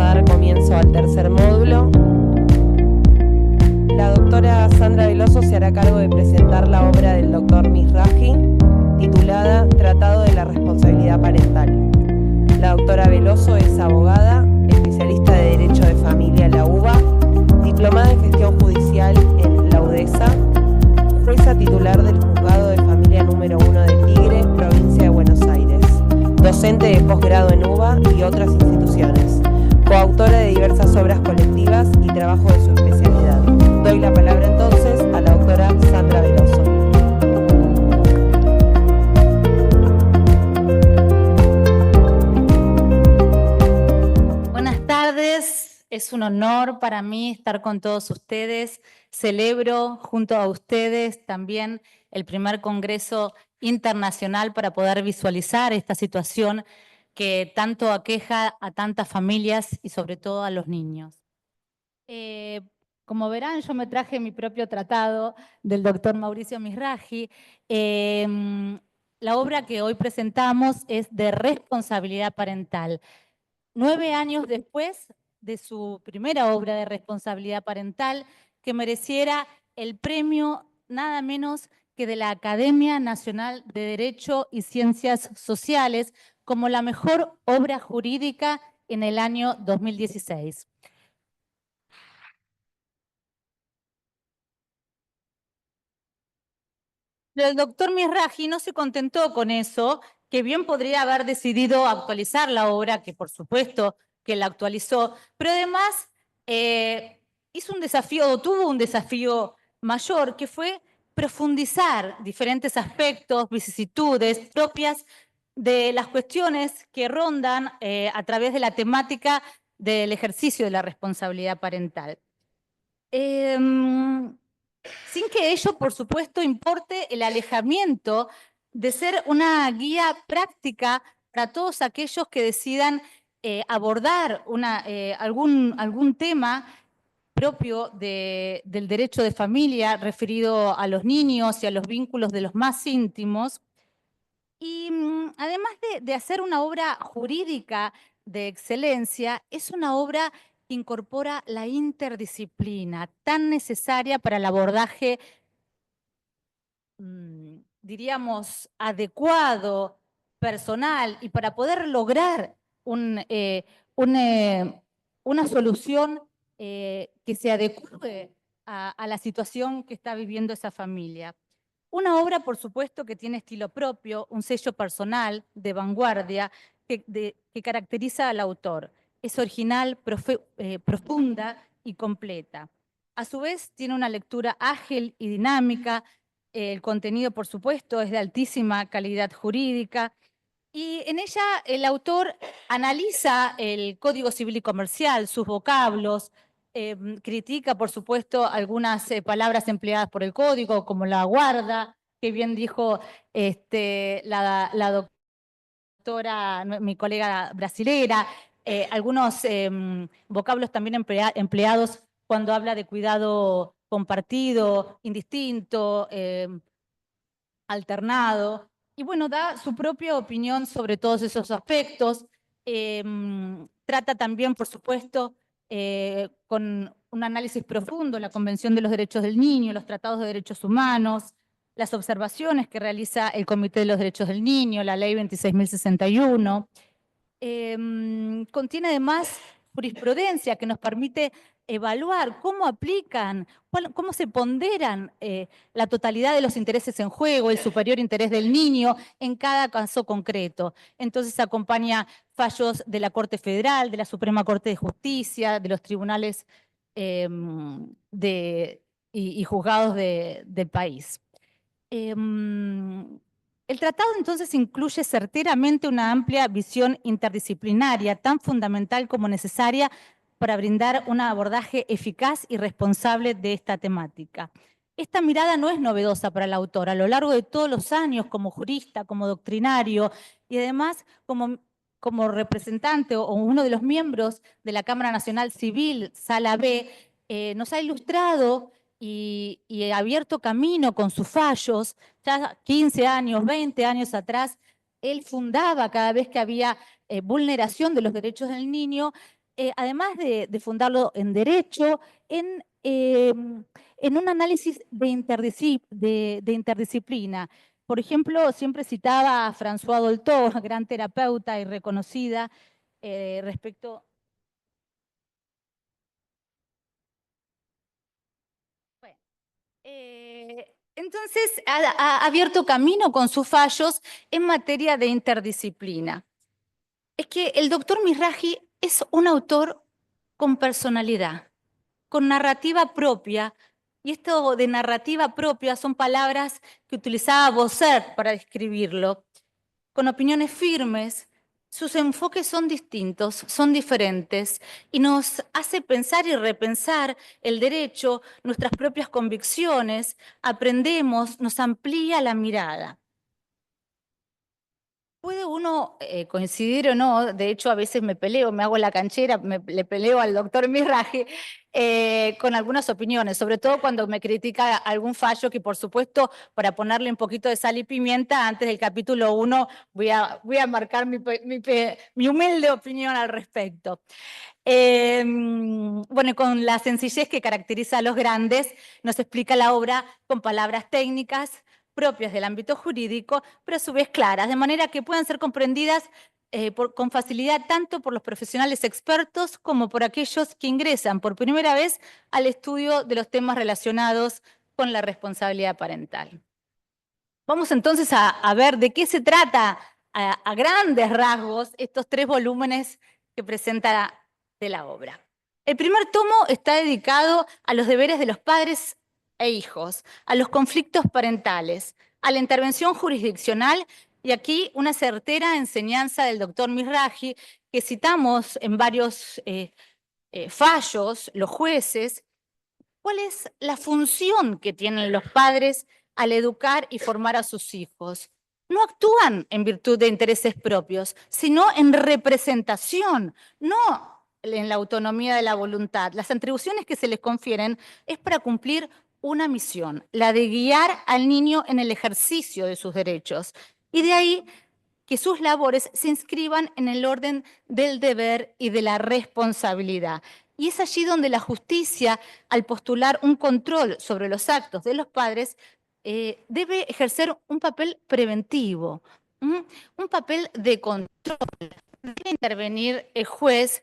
a dar comienzo al tercer módulo. La doctora Sandra Veloso se hará cargo de presentar la obra del doctor Mizrahi, titulada Tratado de la Responsabilidad Parental. La doctora Veloso es abogada, especialista de Derecho de Familia en la UBA, diplomada en Gestión Judicial en la UDESA, jueza titular del Juzgado de Familia número 1 de Tigre, provincia de Buenos Aires, docente de posgrado en UBA y otras instituciones, coautora de diversas obras colectivas y trabajo de su especialidad. Doy la palabra entonces a la doctora Sandra Veloso. Buenas tardes, es un honor para mí estar con todos ustedes. Celebro junto a ustedes también el primer Congreso Internacional para poder visualizar esta situación que tanto aqueja a tantas familias y sobre todo a los niños. Como verán, yo me traje mi propio tratado del doctor Mauricio Mizrahi. La obra que hoy presentamos es de responsabilidad parental. 9 años después de su primera obra de responsabilidad parental, que mereciera el premio nada menos que de la Academia Nacional de Derecho y Ciencias Sociales como la mejor obra jurídica en el año 2016. El doctor Mizrahi no se contentó con eso, que bien podría haber decidido actualizar la obra, que por supuesto que la actualizó, pero además hizo un desafío, o tuvo un desafío mayor, que fue profundizar diferentes aspectos, vicisitudes propias de las cuestiones que rondan a través de la temática del ejercicio de la responsabilidad parental. Sin que ello, por supuesto, importe el alejamiento de ser una guía práctica para todos aquellos que decidan abordar algún tema propio del derecho de familia referido a los niños y a los vínculos de los más íntimos. Y además de hacer una obra jurídica de excelencia, es una obra que incorpora la interdisciplina tan necesaria para el abordaje, diríamos, adecuado, personal, y para poder lograr una solución que se adecue a la situación que está viviendo esa familia. Una obra, por supuesto, que tiene estilo propio, un sello personal de vanguardia que caracteriza al autor. Es original, profunda y completa. A su vez, tiene una lectura ágil y dinámica. El contenido, por supuesto, es de altísima calidad jurídica. Y en ella el autor analiza el Código Civil y Comercial, sus vocablos, critica, por supuesto, algunas palabras empleadas por el código, como la guarda, que bien dijo la doctora, mi colega brasilera, algunos vocablos también empleados cuando habla de cuidado compartido, indistinto, alternado. Y bueno, da su propia opinión sobre todos esos aspectos. Trata también, por supuesto, con un análisis profundo, la Convención de los Derechos del Niño, los tratados de derechos humanos, las observaciones que realiza el Comité de los Derechos del Niño, la Ley 26.061. Contiene además jurisprudencia que nos permite evaluar cómo aplican, cómo se ponderan la totalidad de los intereses en juego, el superior interés del niño en cada caso concreto. Entonces acompaña fallos de la Corte Federal, de la Suprema Corte de Justicia, de los tribunales y juzgados del país. El tratado entonces incluye certeramente una amplia visión interdisciplinaria, tan fundamental como necesaria para brindar un abordaje eficaz y responsable de esta temática. Esta mirada no es novedosa para el autor. A lo largo de todos los años, como jurista, como doctrinario y además como representante o uno de los miembros de la Cámara Nacional Civil, Sala B, nos ha ilustrado y abierto camino con sus fallos. Ya 15 años, 20 años atrás, él fundaba cada vez que había vulneración de los derechos del niño, además de fundarlo en derecho, en un análisis de interdisciplina. Por ejemplo, siempre citaba a François Dolto, gran terapeuta y reconocida, respecto... Bueno, entonces, ha abierto camino con sus fallos en materia de interdisciplina. Es que el doctor Mizrahi es un autor con personalidad, con narrativa propia, y esto de narrativa propia son palabras que utilizaba Bossuet para describirlo, con opiniones firmes. Sus enfoques son distintos, son diferentes, y nos hace pensar y repensar el derecho, nuestras propias convicciones, aprendemos, nos amplía la mirada. Puede uno coincidir o no, de hecho a veces me peleo, me hago la canchera, le peleo al doctor Mizrahi con algunas opiniones, sobre todo cuando me critica algún fallo que por supuesto para ponerle un poquito de sal y pimienta, antes del capítulo 1 voy a marcar mi humilde opinión al respecto. Bueno, con la sencillez que caracteriza a los grandes, nos explica la obra con palabras técnicas propias del ámbito jurídico, pero a su vez claras, de manera que puedan ser comprendidas con facilidad tanto por los profesionales expertos como por aquellos que ingresan por primera vez al estudio de los temas relacionados con la responsabilidad parental. Vamos entonces a ver de qué se trata a grandes rasgos estos 3 volúmenes que presenta de la obra. El primer tomo está dedicado a los deberes de los padres e hijos, a los conflictos parentales, a la intervención jurisdiccional y aquí una certera enseñanza del doctor Mizrahi que citamos en varios fallos, los jueces. ¿Cuál es la función que tienen los padres al educar y formar a sus hijos? No actúan en virtud de intereses propios, sino en representación, no en la autonomía de la voluntad. Las atribuciones que se les confieren es para cumplir una misión, la de guiar al niño en el ejercicio de sus derechos. Y de ahí que sus labores se inscriban en el orden del deber y de la responsabilidad. Y es allí donde la justicia, al postular un control sobre los actos de los padres, debe ejercer un papel preventivo, un papel de control. Debe intervenir el juez,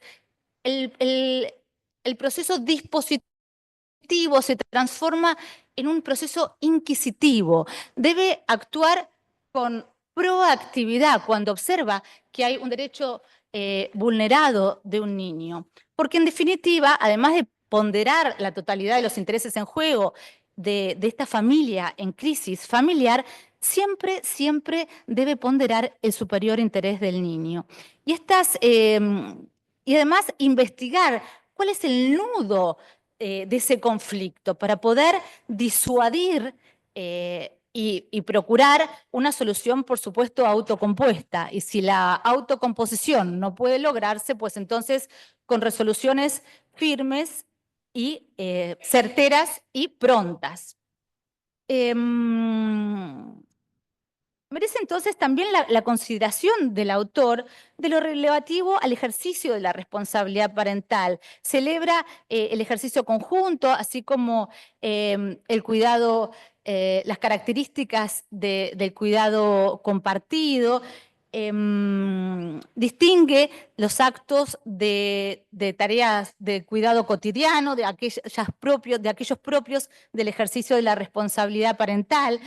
el proceso dispositivo se transforma en un proceso inquisitivo. Debe actuar con proactividad cuando observa que hay un derecho vulnerado de un niño. Porque en definitiva, además de ponderar la totalidad de los intereses en juego de esta familia en crisis familiar, siempre debe ponderar el superior interés del niño. Y además investigar cuál es el nudo de ese conflicto para poder disuadir y procurar una solución, por supuesto, autocompuesta. Y si la autocomposición no puede lograrse, pues entonces con resoluciones firmes y certeras y prontas. Merece entonces también la consideración del autor de lo relativo al ejercicio de la responsabilidad parental. Celebra el ejercicio conjunto, así como el cuidado, las características del cuidado compartido. Distingue los actos de tareas de cuidado cotidiano, de aquellos propios del ejercicio de la responsabilidad parental.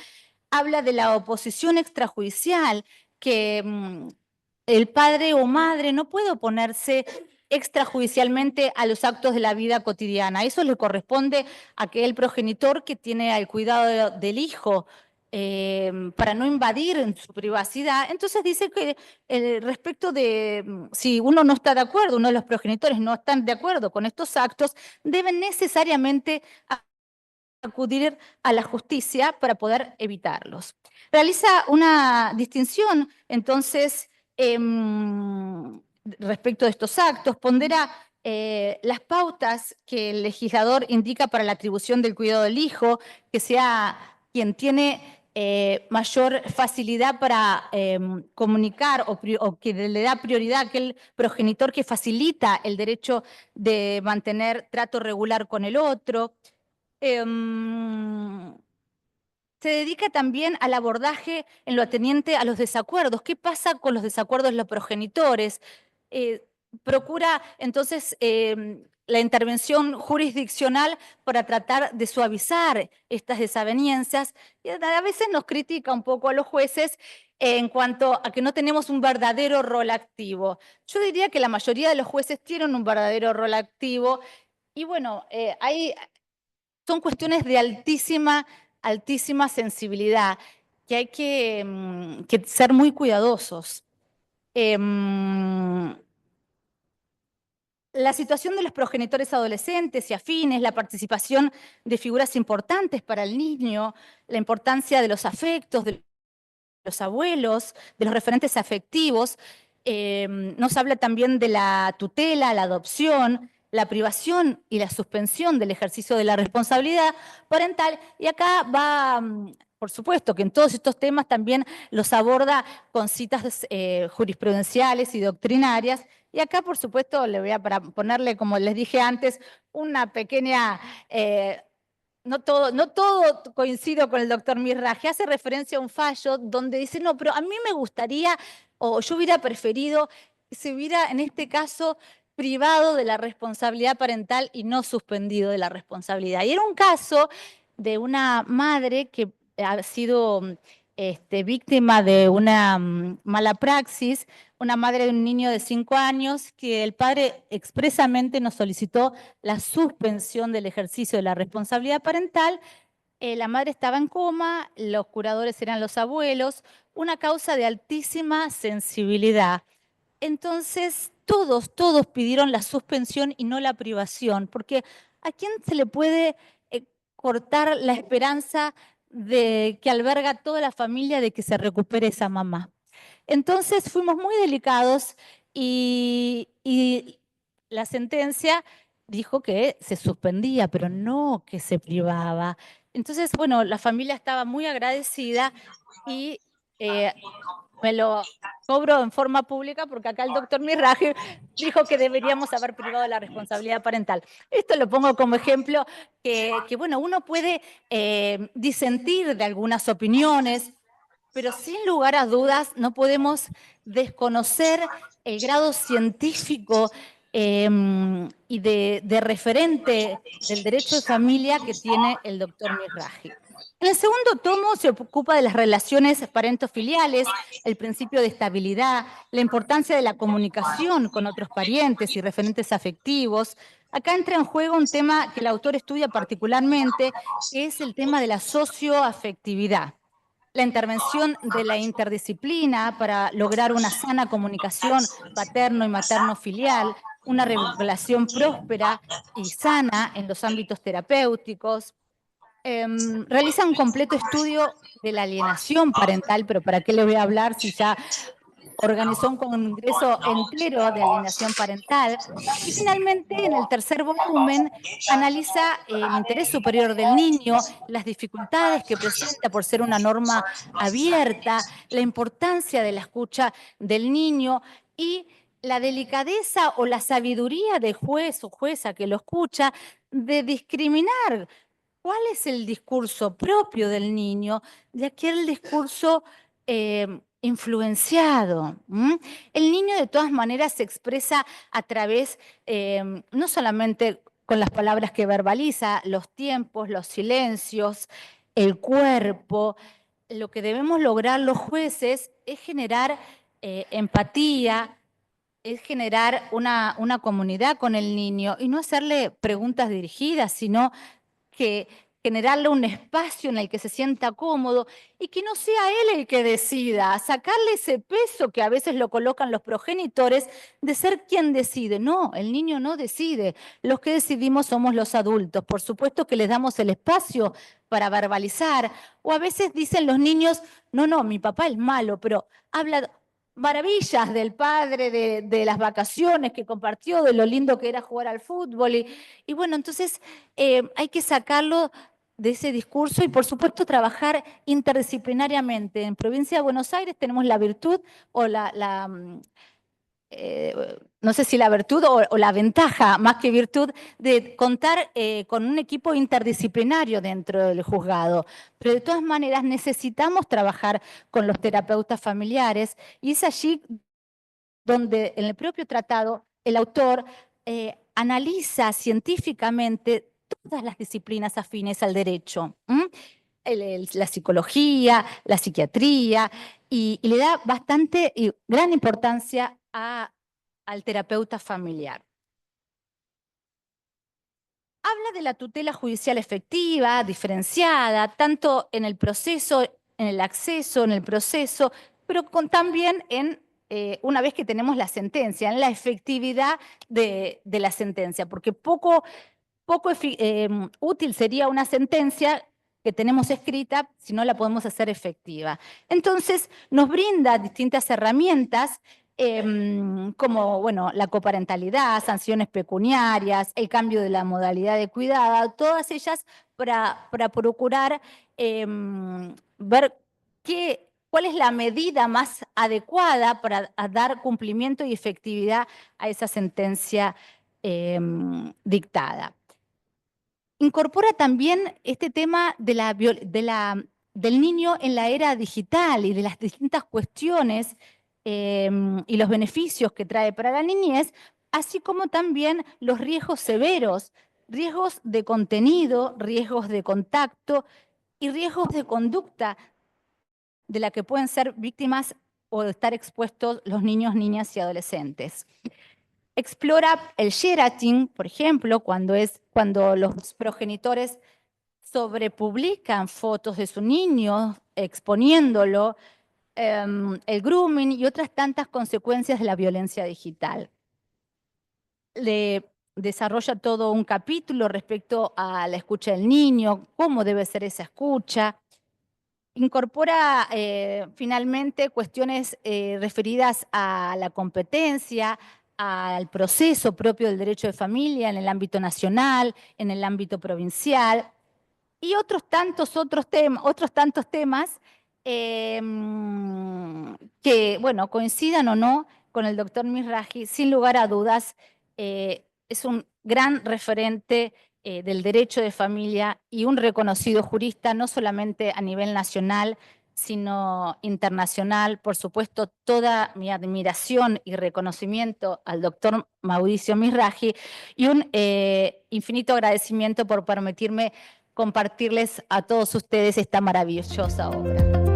Habla de la oposición extrajudicial, que el padre o madre no puede oponerse extrajudicialmente a los actos de la vida cotidiana. Eso le corresponde a aquel progenitor que tiene el cuidado del hijo para no invadir en su privacidad. Entonces dice que respecto de si uno no está de acuerdo, uno de los progenitores no están de acuerdo con estos actos, deben necesariamente acudir a la justicia para poder evitarlos. Realiza una distinción, entonces, respecto de estos actos, pondera las pautas que el legislador indica para la atribución del cuidado del hijo, que sea quien tiene mayor facilidad para comunicar o que le da prioridad a aquel progenitor que facilita el derecho de mantener trato regular con el otro. Se dedica también al abordaje en lo atendiente a los desacuerdos. ¿Qué pasa con los desacuerdos de los progenitores? Procura entonces la intervención jurisdiccional para tratar de suavizar estas desavenencias y a veces nos critica un poco a los jueces en cuanto a que no tenemos un verdadero rol activo. Yo diría que la mayoría de los jueces tienen un verdadero rol activo y bueno, son cuestiones de altísima sensibilidad, que hay que ser muy cuidadosos. La situación de los progenitores adolescentes y afines, la participación de figuras importantes para el niño, la importancia de los afectos, de los abuelos, de los referentes afectivos, nos habla también de la tutela, la adopción, la privación y la suspensión del ejercicio de la responsabilidad parental. Y acá va, por supuesto, que en todos estos temas también los aborda con citas jurisprudenciales y doctrinarias. Y acá, por supuesto, le voy a para ponerle, como les dije antes, una pequeña... no todo coincido con el doctor Mirraje, hace referencia a un fallo donde dice, no, pero a mí me gustaría, o yo hubiera preferido que se hubiera, en este caso, privado de la responsabilidad parental y no suspendido de la responsabilidad. Y era un caso de una madre que ha sido víctima de una mala praxis, una madre de un niño de 5 años que el padre expresamente nos solicitó la suspensión del ejercicio de la responsabilidad parental. La madre estaba en coma, los curadores eran los abuelos, una causa de altísima sensibilidad. Entonces, todos pidieron la suspensión y no la privación, porque ¿a quién se le puede cortar la esperanza de que alberga toda la familia de que se recupere esa mamá? Entonces fuimos muy delicados y la sentencia dijo que se suspendía, pero no que se privaba. Entonces, bueno, la familia estaba muy agradecida y me lo cobro en forma pública porque acá el doctor Mirraje dijo que deberíamos haber privado de la responsabilidad parental. Esto lo pongo como ejemplo que bueno, uno puede disentir de algunas opiniones, pero sin lugar a dudas no podemos desconocer el grado científico y de referente del derecho de familia que tiene el doctor Mirraji. En el segundo tomo se ocupa de las relaciones parentofiliales, el principio de estabilidad, la importancia de la comunicación con otros parientes y referentes afectivos. Acá entra en juego un tema que el autor estudia particularmente, que es el tema de la socioafectividad. La intervención de la interdisciplina para lograr una sana comunicación paterno y materno filial, una regulación próspera y sana en los ámbitos terapéuticos. Realiza un completo estudio de la alienación parental, pero ¿para qué le voy a hablar si ya organizó un congreso entero de alienación parental? Y finalmente, en el tercer volumen, analiza el interés superior del niño, las dificultades que presenta por ser una norma abierta, la importancia de la escucha del niño y la delicadeza o la sabiduría de juez o jueza que lo escucha de discriminar cuál es el discurso propio del niño de aquel discurso influenciado. El niño de todas maneras se expresa a través, no solamente con las palabras que verbaliza, los tiempos, los silencios, el cuerpo. Lo que debemos lograr los jueces es generar empatía, es generar una comunidad con el niño y no hacerle preguntas dirigidas, sino que generarle un espacio en el que se sienta cómodo y que no sea él el que decida, sacarle ese peso que a veces lo colocan los progenitores de ser quien decide. No, el niño no decide, los que decidimos somos los adultos. Por supuesto que les damos el espacio para verbalizar, o a veces dicen los niños, no, mi papá es malo, pero habla maravillas del padre, de las vacaciones que compartió, de lo lindo que era jugar al fútbol. Y bueno, entonces hay que sacarlo de ese discurso y, por supuesto, trabajar interdisciplinariamente. En Provincia de Buenos Aires tenemos la virtud o no sé si la virtud o la ventaja, más que virtud, de contar con un equipo interdisciplinario dentro del juzgado. Pero de todas maneras necesitamos trabajar con los terapeutas familiares y es allí donde en el propio tratado el autor analiza científicamente todas las disciplinas afines al derecho. La psicología, la psiquiatría, y le da bastante y gran importancia al terapeuta familiar. Habla de la tutela judicial efectiva, diferenciada, tanto en el proceso, en el acceso, en el proceso, pero también una vez que tenemos la sentencia, en la efectividad de la sentencia, porque poco útil sería una sentencia que tenemos escrita si no la podemos hacer efectiva. Entonces, nos brinda distintas herramientas como bueno, la coparentalidad, sanciones pecuniarias, el cambio de la modalidad de cuidado, todas ellas para procurar ver cuál es la medida más adecuada para dar cumplimiento y efectividad a esa sentencia dictada. Incorpora también este tema del niño en la era digital y de las distintas cuestiones y los beneficios que trae para la niñez, así como también los riesgos severos, riesgos de contenido, riesgos de contacto y riesgos de conducta de la que pueden ser víctimas o estar expuestos los niños, niñas y adolescentes. Explora el sharing, por ejemplo, cuando los progenitores sobrepublican fotos de su niño, exponiéndolo, el grooming y otras tantas consecuencias de la violencia digital. Desarrolla todo un capítulo respecto a la escucha del niño, cómo debe ser esa escucha. Incorpora finalmente cuestiones referidas a la competencia, al proceso propio del derecho de familia en el ámbito nacional, en el ámbito provincial y otros tantos temas que, bueno, coincidan o no con el doctor Mizrahi, sin lugar a dudas, es un gran referente del derecho de familia y un reconocido jurista, no solamente a nivel nacional, sino internacional. Por supuesto, toda mi admiración y reconocimiento al doctor Mauricio Mizrahi y un infinito agradecimiento por permitirme compartirles a todos ustedes esta maravillosa obra.